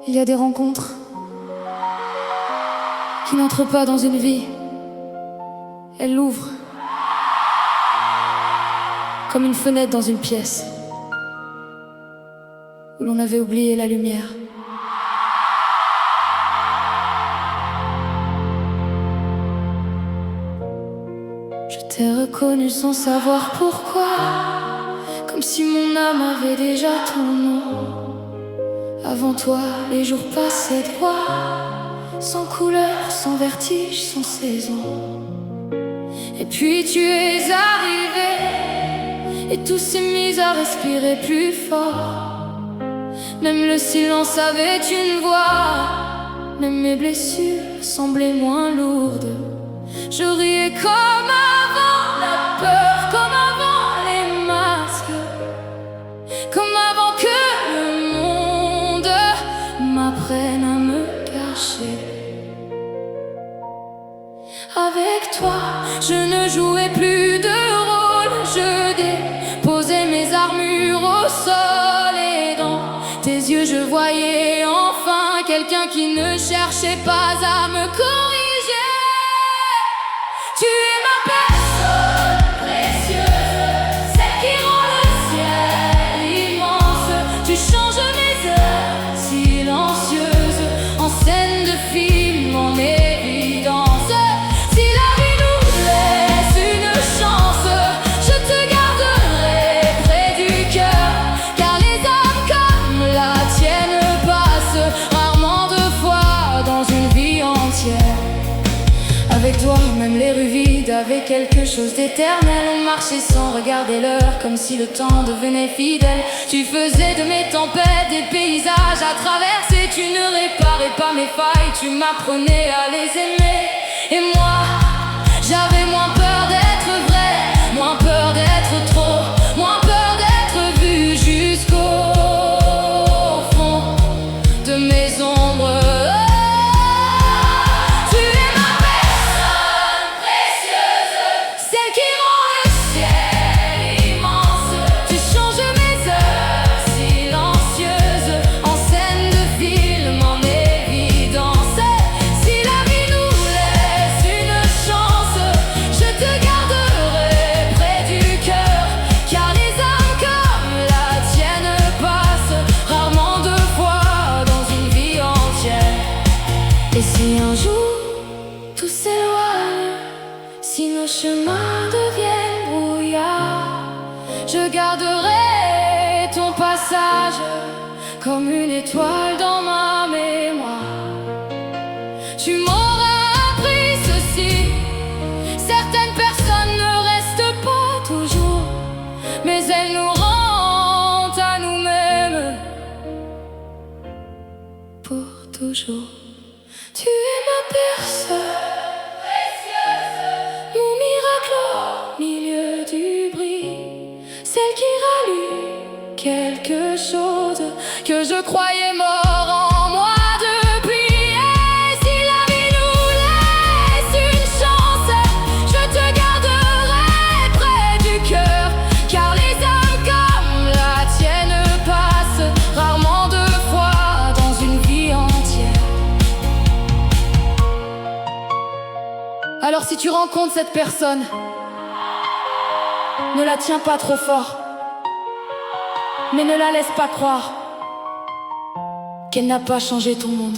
Il y a des rencontres qui n'entrent pas dans une vie. Elles l'ouvrent comme une fenêtre dans une pièce où l'on avait oublié la lumière. Je t'ai reconnu sans savoir pourquoi, comme si mon âme avait déjà ton nom. Avant toi, les jours passaient droit, sans couleur, sans vertige, sans saison. Et puis tu es arrivé, et tout s'est mis à respirer plus fort. Même le silence avait une voix, même mes blessures semblaient moins lourdes. Je riais comme avant la peur, comme avant les masques, comme avant que le monde m'apprenne à me cacher. Avec toi, je ne jouais plus de rôle, je déposais mes armures au sol. Et dans tes yeux je voyais enfin quelqu'un qui ne cherchait pas à me corriger. Tu es ma personne précieuse, celle qui rend le ciel immense. Tu changes mes heures silencieuses en scène de film, en évidence. Si la vie nous laisse une chance, je te garderai près du cœur, car les âmes comme la tienne passent rarement deux fois dans une vie entière. Avec toi, même les rues vides avaient quelque chose d'éternel. On marchait sans regarder l'heure, comme si le temps devenait fidèle. Tu faisais de mes tempêtes des paysages à traverser. Tu ne réparais pas mes failles, tu m'apprenais à les aimer. Et moi, j'avais moins peur d'être vrai, moins peur d'être trop, moins peur d'être vu jusqu'au fond de mes ombres. Celle qui rend le ciel immense. Tu changes mes heures silencieuses en scène de film, en évidence. Si la vie nous laisse une chance, je te garderai près du cœur, car les âmes comme la tienne passent rarement deux fois dans une vie entière. Et si un jour tout s'éloigne, si nos chemins deviennent brouillards, je garderai ton passage comme une étoile dans ma mémoire. Tu m'auras appris ceci: certaines personnes ne restent pas toujours, mais elles nous rendent à nous-mêmes pour toujours. Tu es ma personne, mon miracle au milieu du bruit, celle qui rallume quelque chose que je croyais mort en moi depuis. Et si la vie nous laisse une chance, je te garderai près du cœur, car les âmes comme la tienne passent rarement deux fois dans une vie entière. Alors si tu rencontres cette personne, ne la tiens pas trop fort, mais ne la laisse pas croire qu'elle n'a pas changé ton monde.